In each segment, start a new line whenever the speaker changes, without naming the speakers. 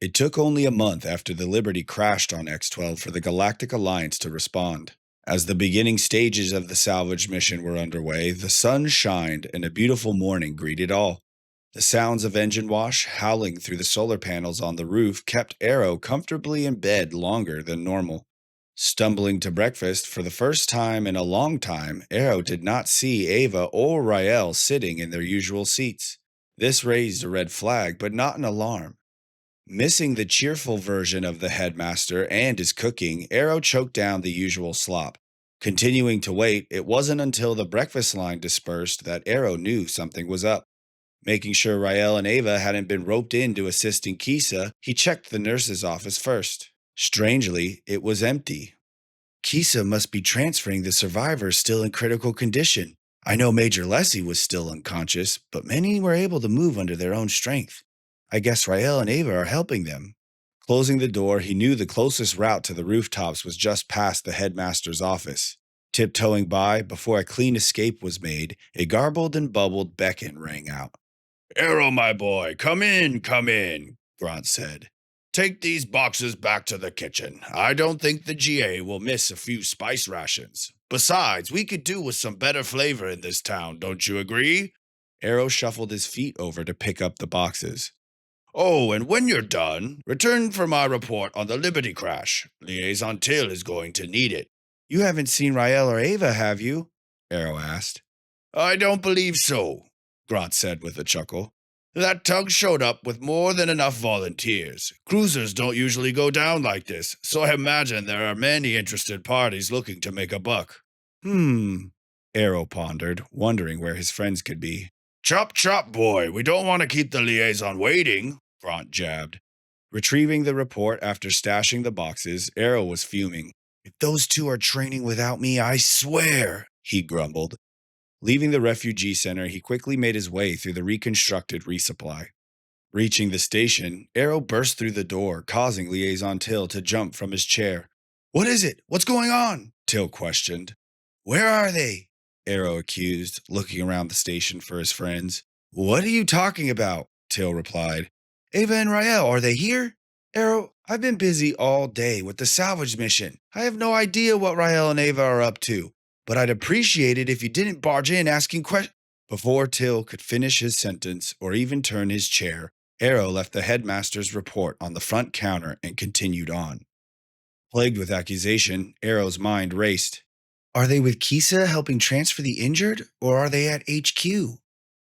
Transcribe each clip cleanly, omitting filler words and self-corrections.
It took only a month after the Liberty crashed on X-12 for the Galactic Alliance to respond. As the beginning stages of the salvage mission were underway, the sun shined and a beautiful morning greeted all. The sounds of engine wash howling through the solar panels on the roof kept Aero comfortably in bed longer than normal. Stumbling to breakfast for the first time in a long time, Aero did not see Ava or Rael sitting in their usual seats. This raised a red flag, but not an alarm. Missing the cheerful version of the headmaster and his cooking, Aero choked down the usual slop. Continuing to wait, it wasn't until the breakfast line dispersed that Aero knew something was up. Making sure Rael and Ava hadn't been roped into assisting Kisa, he checked the nurse's office first. Strangely, it was empty. Kisa must be transferring the survivors still in critical condition. I know Major Leslie was still unconscious, but many were able to move under their own strength. I guess Rael and Ava are helping them. Closing the door, he knew the closest route to the rooftops was just past the headmaster's office. Tiptoeing by, before a clean escape was made, a garbled and bubbled beckon rang out. "Aero, my boy, come in, Grant said. "Take these boxes back to the kitchen. I don't think the GA will miss a few spice rations. Besides, we could do with some better flavor in this town, don't you agree?" Aero shuffled his feet over to pick up the boxes. "Oh, and when you're done, return for my report on the Liberty crash. Liaison Till is going to need it." "You haven't seen Rael or Ava, have you?" Aero asked. "I don't believe so," Grant said with a chuckle. "That tug showed up with more than enough volunteers. Cruisers don't usually go down like this, so I imagine there are many interested parties looking to make a buck." Aero pondered, wondering where his friends could be. "Chop, chop, boy, we don't want to keep the liaison waiting," Grant jabbed. Retrieving the report after stashing the boxes, Aero was fuming. "If those two are training without me, I swear," he grumbled. Leaving the refugee center, he quickly made his way through the reconstructed resupply. Reaching the station, Aero burst through the door, causing Liaison Till to jump from his chair. "What is it? What's going on?" Till questioned. "Where are they?" Aero accused, looking around the station for his friends. "What are you talking about?" Till replied. "Ava and Rael, are they here?" "Aero, I've been busy all day with the salvage mission. I have no idea what Rael and Ava are up to, but I'd appreciate it if you didn't barge in asking questions." Before Till could finish his sentence or even turn his chair, Aero left the headmaster's report on the front counter and continued on. Plagued with accusation, Aero's mind raced. Are they with Kisa helping transfer the injured, or are they at HQ?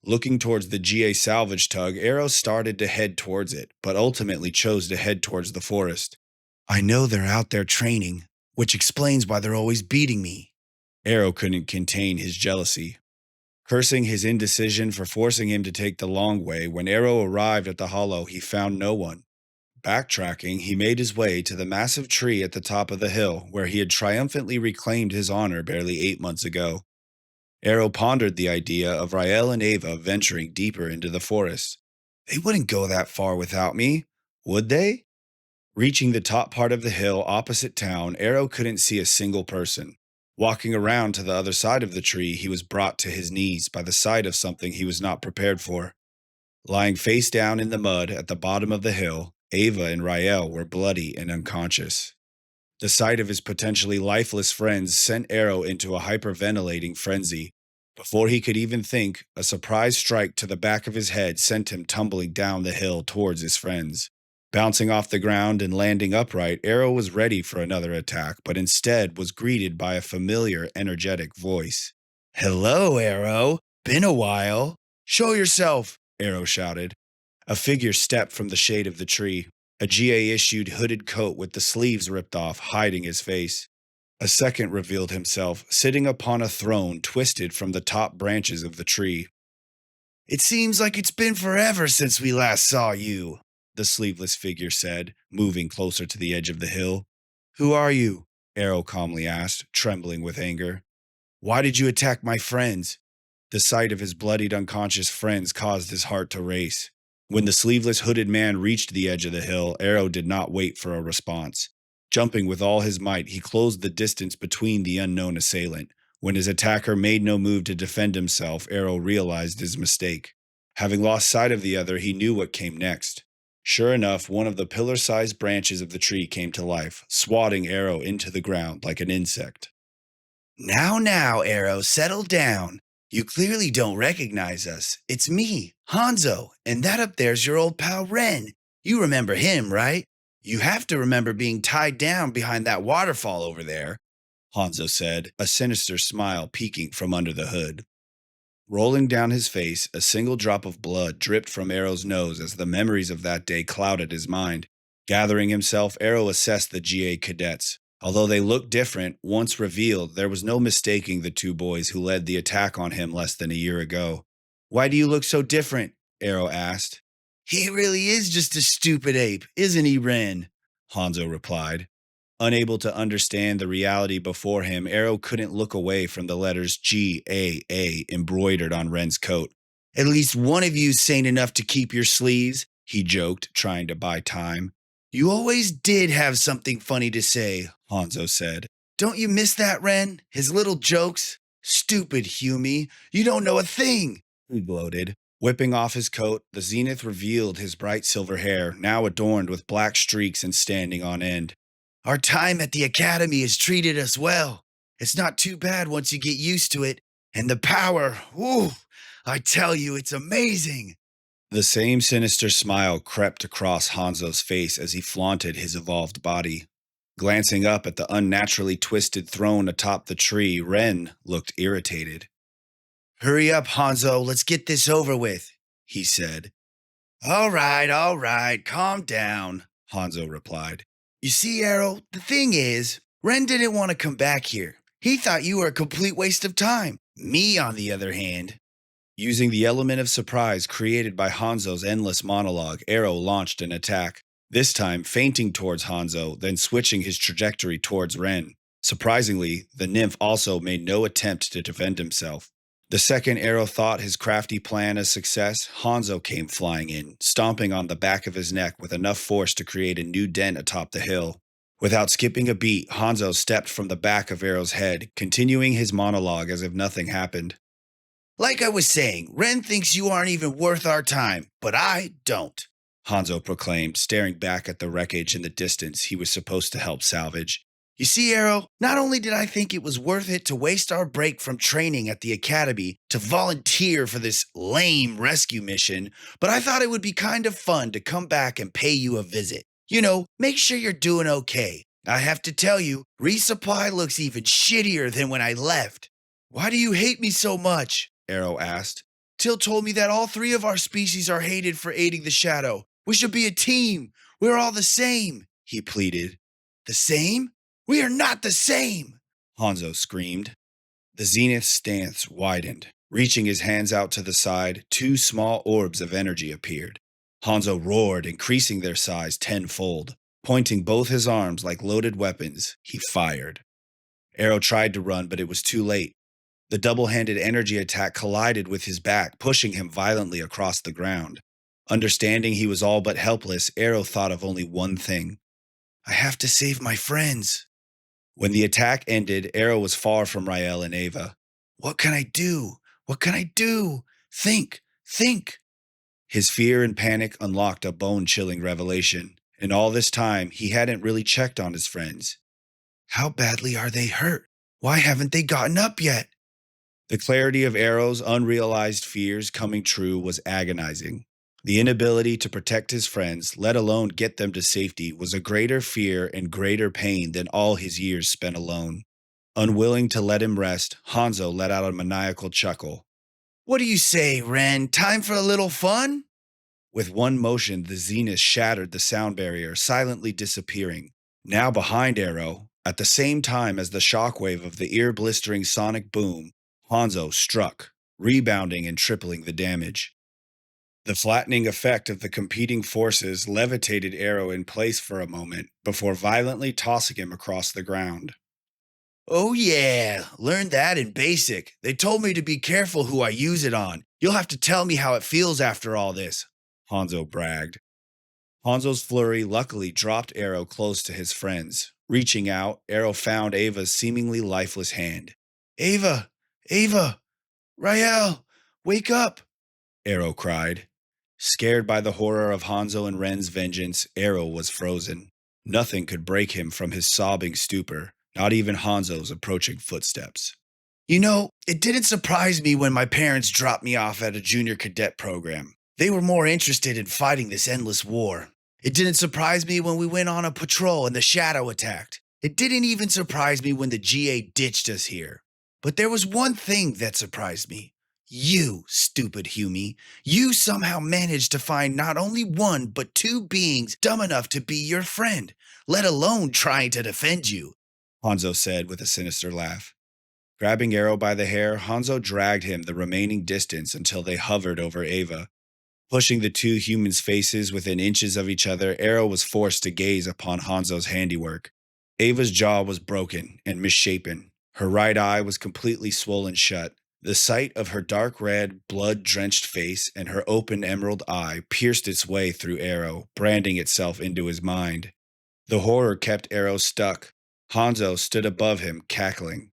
Looking towards the GA salvage tug, Aero started to head towards it, but ultimately chose to head towards the forest. I know they're out there training, which explains why they're always beating me. Aero couldn't contain his jealousy. Cursing his indecision for forcing him to take the long way, when Aero arrived at the hollow, he found no one. Backtracking, he made his way to the massive tree at the top of the hill, where he had triumphantly reclaimed his honor barely 8 months ago. Aero pondered the idea of Rael and Ava venturing deeper into the forest. They wouldn't go that far without me, would they? Reaching the top part of the hill opposite town, Aero couldn't see a single person. Walking around to the other side of the tree, he was brought to his knees by the sight of something he was not prepared for. Lying face down in the mud at the bottom of the hill, Ava and Rael were bloody and unconscious. The sight of his potentially lifeless friends sent Aero into a hyperventilating frenzy. Before he could even think, a surprise strike to the back of his head sent him tumbling down the hill towards his friends. Bouncing off the ground and landing upright, Aero was ready for another attack, but instead was greeted by a familiar, energetic voice. Hello, Aero. Been a while. Show yourself, Aero shouted. A figure stepped from the shade of the tree. A GA-issued hooded coat with the sleeves ripped off, hiding his face. A second revealed himself, sitting upon a throne twisted from the top branches of the tree. It seems like it's been forever since we last saw you, the sleeveless figure said, moving closer to the edge of the hill. Who are you? Aero calmly asked, trembling with anger. Why did you attack my friends? The sight of his bloodied unconscious friends caused his heart to race. When the sleeveless hooded man reached the edge of the hill, Aero did not wait for a response. Jumping with all his might, he closed the distance between the unknown assailant. When his attacker made no move to defend himself, Aero realized his mistake. Having lost sight of the other, he knew what came next. Sure enough, one of the pillar sized branches of the tree came to life, swatting Aero into the ground like an insect. Now, Aero, settle down. You clearly don't recognize us. It's me, Hanzo, and that up there's your old pal Ren. You remember him, right? You have to remember being tied down behind that waterfall over there, Hanzo said, a sinister smile peeking from under the hood. Rolling down his face, a single drop of blood dripped from Aero's nose as the memories of that day clouded his mind. Gathering himself, Aero assessed the GA cadets. Although they looked different, once revealed, there was no mistaking the two boys who led the attack on him less than a year ago. Why do you look so different? Aero asked. He really is just a stupid ape, isn't he, Ren? Hanzo replied. Unable to understand the reality before him, Aero couldn't look away from the letters GAA embroidered on Ren's coat. At least one of you's sane enough to keep your sleeves, he joked, trying to buy time. You always did have something funny to say, Hanzo said. Don't you miss that, Ren? His little jokes? Stupid Humie, you don't know a thing, he gloated. Whipping off his coat, the zenith revealed his bright silver hair, now adorned with black streaks and standing on end. Our time at the academy has treated us well. It's not too bad once you get used to it. And the power, whew, I tell you, it's amazing. The same sinister smile crept across Hanzo's face as he flaunted his evolved body. Glancing up at the unnaturally twisted throne atop the tree, Ren looked irritated. Hurry up, Hanzo, let's get this over with, he said. All right, calm down, Hanzo replied. You see, Aero, the thing is, Ren didn't want to come back here. He thought you were a complete waste of time. Me, on the other hand. Using the element of surprise created by Hanzo's endless monologue, Aero launched an attack, this time feinting towards Hanzo, then switching his trajectory towards Ren. Surprisingly, the nymph also made no attempt to defend himself. The second Aero thought his crafty plan a success, Hanzo came flying in, stomping on the back of his neck with enough force to create a new dent atop the hill. Without skipping a beat, Hanzo stepped from the back of Aero's head, continuing his monologue as if nothing happened. Like I was saying, Ren thinks you aren't even worth our time, but I don't, Hanzo proclaimed, staring back at the wreckage in the distance he was supposed to help salvage. You see, Aero, not only did I think it was worth it to waste our break from training at the academy to volunteer for this lame rescue mission, but I thought it would be kind of fun to come back and pay you a visit. You know, make sure you're doing okay. I have to tell you, resupply looks even shittier than when I left. Why do you hate me so much? Aero asked. Till told me that all three of our species are hated for aiding the shadow. We should be a team. We're all the same, he pleaded. The same? We are not the same, Hanzo screamed. The zenith's stance widened. Reaching his hands out to the side, two small orbs of energy appeared. Hanzo roared, increasing their size tenfold. Pointing both his arms like loaded weapons, he fired. Aero tried to run, but it was too late. The double-handed energy attack collided with his back, pushing him violently across the ground. Understanding he was all but helpless, Aero thought of only one thing. I have to save my friends. When the attack ended, Aero was far from Rael and Ava. What can I do? What can I do? Think. His fear and panic unlocked a bone-chilling revelation. In all this time, he hadn't really checked on his friends. How badly are they hurt? Why haven't they gotten up yet? The clarity of Aero's unrealized fears coming true was agonizing. The inability to protect his friends, let alone get them to safety, was a greater fear and greater pain than all his years spent alone. Unwilling to let him rest, Hanzo let out a maniacal chuckle. What do you say, Ren? Time for a little fun? With one motion, the zenith shattered the sound barrier, silently disappearing. Now behind Aero, at the same time as the shockwave of the ear-blistering sonic boom, Hanzo struck, rebounding and tripling the damage. The flattening effect of the competing forces levitated Aero in place for a moment before violently tossing him across the ground. Oh yeah, learned that in basic. They told me to be careful who I use it on. You'll have to tell me how it feels after all this, Hanzo bragged. Hanzo's flurry luckily dropped Aero close to his friends. Reaching out, Aero found Ava's seemingly lifeless hand. Ava! Rael! Wake up! Aero cried. Scared by the horror of Hanzo and Ren's vengeance, Aero was frozen. Nothing could break him from his sobbing stupor, not even Hanzo's approaching footsteps. You know, it didn't surprise me when my parents dropped me off at a junior cadet program. They were more interested in fighting this endless war. It didn't surprise me when we went on a patrol and the Shadow attacked. It didn't even surprise me when the GA ditched us here. But there was one thing that surprised me. You, stupid Humie. You somehow managed to find not only one, but two beings dumb enough to be your friend, let alone trying to defend you, Hanzo said with a sinister laugh. Grabbing Aero by the hair, Hanzo dragged him the remaining distance until they hovered over Ava. Pushing the two humans' faces within inches of each other, Aero was forced to gaze upon Hanzo's handiwork. Ava's jaw was broken and misshapen. Her right eye was completely swollen shut. The sight of her dark red, blood-drenched face and her open emerald eye pierced its way through Aero, branding itself into his mind. The horror kept Aero stuck. Hanzo stood above him, cackling.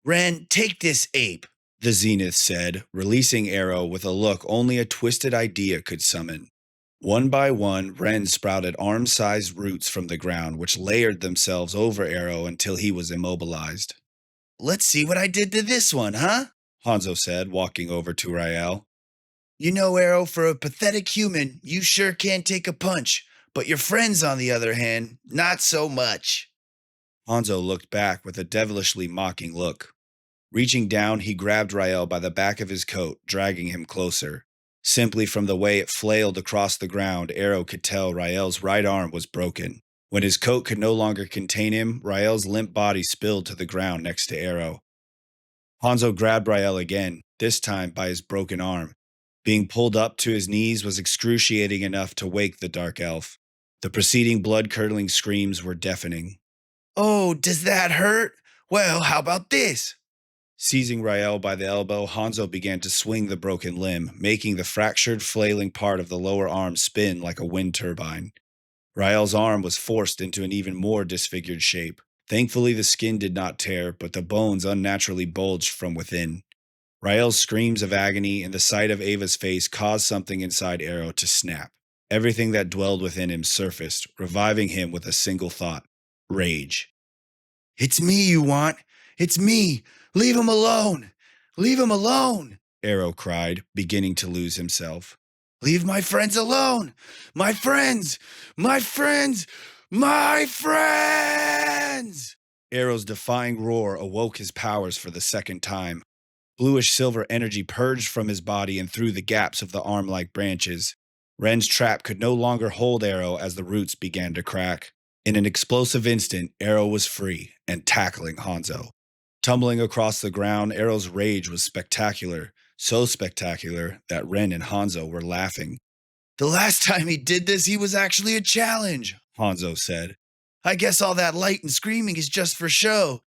Ren, take this ape, the Zenith said, releasing Aero with a look only a twisted idea could summon. One by one, Ren sprouted arm-sized roots from the ground, which layered themselves over Aero until he was immobilized. Let's see what I did to this one, huh? Hanzo said, walking over to Rael. You know, Aero, for a pathetic human, you sure can take a punch, but your friends, on the other hand, not so much. Hanzo looked back with a devilishly mocking look. Reaching down, he grabbed Rael by the back of his coat, dragging him closer. Simply from the way it flailed across the ground, Aero could tell Rael's right arm was broken. When his coat could no longer contain him, Rael's limp body spilled to the ground next to Aero. Hanzo grabbed Rael again, this time by his broken arm. Being pulled up to his knees was excruciating enough to wake the dark elf. The preceding blood-curdling screams were deafening. Oh, does that hurt? Well, how about this? Seizing Rael by the elbow, Hanzo began to swing the broken limb, making the fractured, flailing part of the lower arm spin like a wind turbine. Rael's arm was forced into an even more disfigured shape. Thankfully, the skin did not tear, but the bones unnaturally bulged from within. Rael's screams of agony and the sight of Ava's face caused something inside Aero to snap. Everything that dwelled within him surfaced, reviving him with a single thought: rage. It's me you want! It's me! Leave him alone! Leave him alone! Aero cried, beginning to lose himself. Leave my friends alone! My friends! My friends! My friends! Aero's defying roar awoke his powers for the second time. Bluish silver energy purged from his body and through the gaps of the arm-like branches. Ren's trap could no longer hold Aero as the roots began to crack. In an explosive instant, Aero was free and tackling Hanzo. Tumbling across the ground, Aero's rage was spectacular, so spectacular that Ren and Hanzo were laughing. The last time he did this, he was actually a challenge, Hanzo said. I guess all that light and screaming is just for show.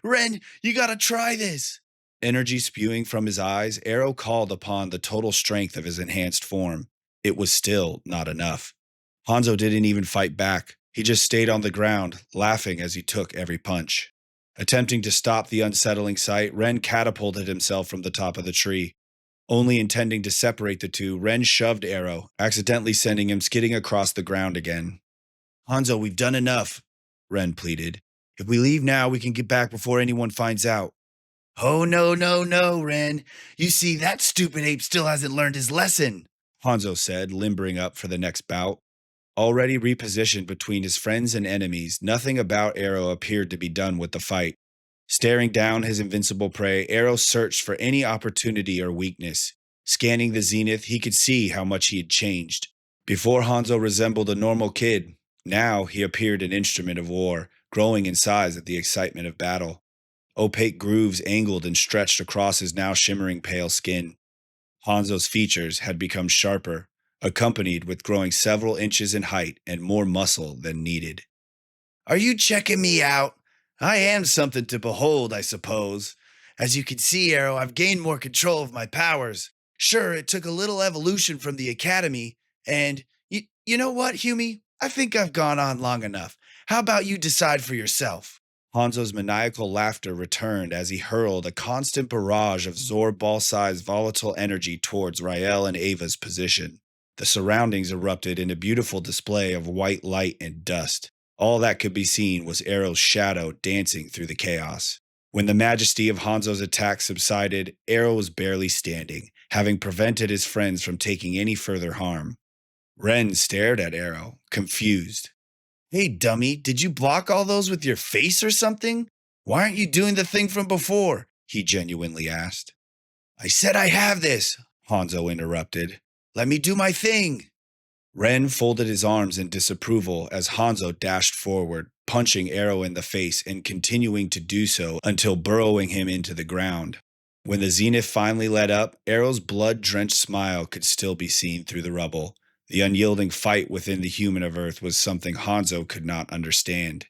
Ren, you gotta try this. Energy spewing from his eyes, Aero called upon the total strength of his enhanced form. It was still not enough. Hanzo didn't even fight back. He just stayed on the ground, laughing as he took every punch. Attempting to stop the unsettling sight, Ren catapulted himself from the top of the tree. Only intending to separate the two, Ren shoved Aero, accidentally sending him skidding across the ground again. Hanzo, we've done enough, Ren pleaded. If we leave now, we can get back before anyone finds out. Oh, no, Ren. You see, that stupid ape still hasn't learned his lesson, Hanzo said, limbering up for the next bout. Already repositioned between his friends and enemies, nothing about Aero appeared to be done with the fight. Staring down his invincible prey, Aero searched for any opportunity or weakness. Scanning the Zenith, he could see how much he had changed. Before Hanzo resembled a normal kid, now he appeared an instrument of war, growing in size at the excitement of battle. Opaque grooves angled and stretched across his now shimmering pale skin. Hanzo's features had become sharper, accompanied with growing several inches in height and more muscle than needed. Are you checking me out? I am something to behold, I suppose. As you can see, Aero, I've gained more control of my powers. Sure, it took a little evolution from the Academy, and you know what, Humie? I think I've gone on long enough. How about you decide for yourself? Hanzo's maniacal laughter returned as he hurled a constant barrage of Zor ball-sized volatile energy towards Rael and Ava's position. The surroundings erupted in a beautiful display of white light and dust. All that could be seen was Aero's shadow dancing through the chaos. When the majesty of Hanzo's attack subsided, Aero was barely standing, having prevented his friends from taking any further harm. Ren stared at Aero, confused. "Hey, dummy, did you block all those with your face or something? Why aren't you doing the thing from before?" he genuinely asked. "I said I have this," Hanzo interrupted. "Let me do my thing." Ren folded his arms in disapproval as Hanzo dashed forward, punching Aero in the face and continuing to do so until burrowing him into the ground. When the zenith finally let up, Aero's blood-drenched smile could still be seen through the rubble. The unyielding fight within the human of Earth was something Hanzo could not understand.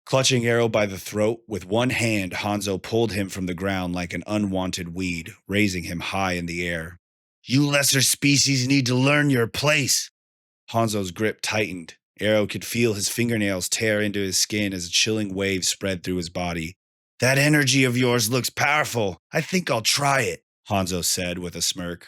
Clutching Aero by the throat, with one hand Hanzo pulled him from the ground like an unwanted weed, raising him high in the air. "You lesser species need to learn your place." Hanzo's grip tightened. Aero could feel his fingernails tear into his skin as a chilling wave spread through his body. "That energy of yours looks powerful. I think I'll try it," Hanzo said with a smirk.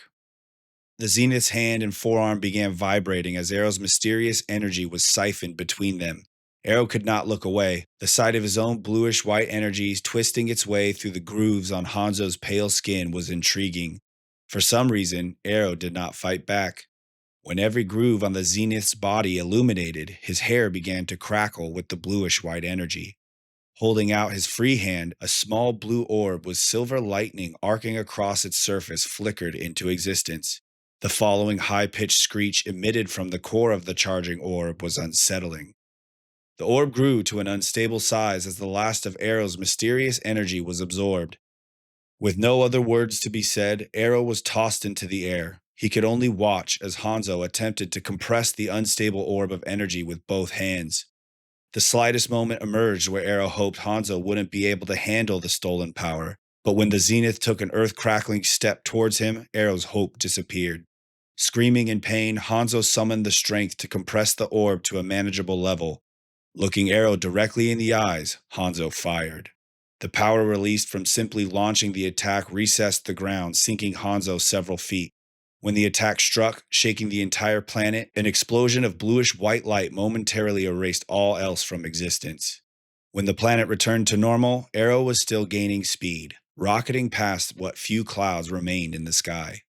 The zenith's hand and forearm began vibrating as Aero's mysterious energy was siphoned between them. Aero could not look away. The sight of his own bluish-white energy twisting its way through the grooves on Hanzo's pale skin was intriguing. For some reason, Aero did not fight back. When every groove on the zenith's body illuminated, his hair began to crackle with the bluish-white energy. Holding out his free hand, a small blue orb with silver lightning arcing across its surface flickered into existence. The following high-pitched screech emitted from the core of the charging orb was unsettling. The orb grew to an unstable size as the last of Aero's mysterious energy was absorbed. With no other words to be said, Aero was tossed into the air. He could only watch as Hanzo attempted to compress the unstable orb of energy with both hands. The slightest moment emerged where Aero hoped Hanzo wouldn't be able to handle the stolen power, but when the zenith took an earth-crackling step towards him, Aero's hope disappeared. Screaming in pain, Hanzo summoned the strength to compress the orb to a manageable level. Looking Aero directly in the eyes, Hanzo fired. The power released from simply launching the attack recessed the ground, sinking Hanzo several feet. When the attack struck, shaking the entire planet, an explosion of bluish-white light momentarily erased all else from existence. When the planet returned to normal, Aero was still gaining speed, rocketing past what few clouds remained in the sky.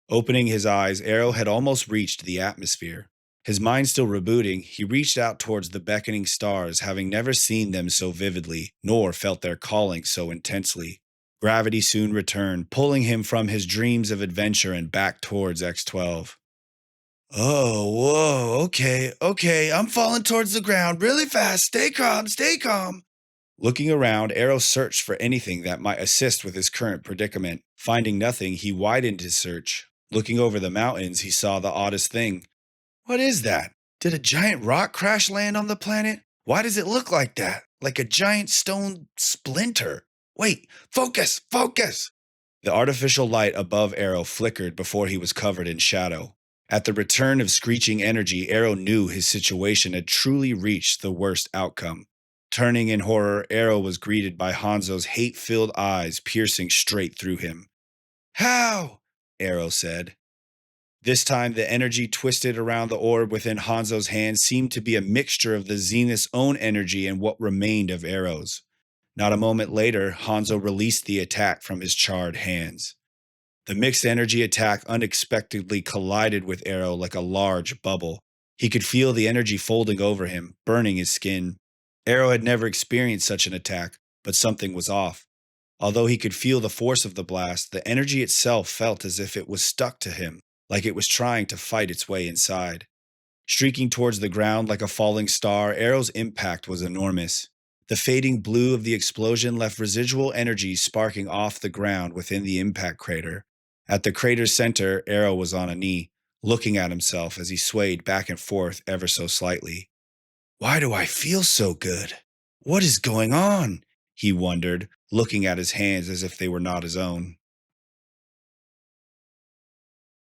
Opening his eyes, Aero had almost reached the atmosphere. His mind still rebooting, he reached out towards the beckoning stars, having never seen them so vividly, nor felt their calling so intensely. Gravity soon returned, pulling him from his dreams of adventure and back towards X-12. "Oh, whoa, okay, I'm falling towards the ground really fast. Stay calm. Looking around, Aero searched for anything that might assist with his current predicament. Finding nothing, he widened his search. Looking over the mountains, he saw the oddest thing. What is that? Did a giant rock crash land on the planet? Why does it look like that? Like a giant stone splinter. Wait, focus! The artificial light above Aero flickered before he was covered in shadow. At the return of screeching energy, Aero knew his situation had truly reached the worst outcome. Turning in horror, Aero was greeted by Hanzo's hate-filled eyes piercing straight through him. "How?" Aero said. This time, the energy twisted around the orb within Hanzo's hand seemed to be a mixture of the zenith's own energy and what remained of Aero's. Not a moment later, Hanzo released the attack from his charred hands. The mixed energy attack unexpectedly collided with Aero like a large bubble. He could feel the energy folding over him, burning his skin. Aero had never experienced such an attack, but something was off. Although he could feel the force of the blast, the energy itself felt as if it was stuck to him, like it was trying to fight its way inside. Streaking towards the ground like a falling star, Aero's impact was enormous. The fading blue of the explosion left residual energy sparking off the ground within the impact crater. At the crater's center, Aero was on a knee, looking at himself as he swayed back and forth ever so slightly. "Why do I feel so good? What is going on?" he wondered, looking at his hands as if they were not his own.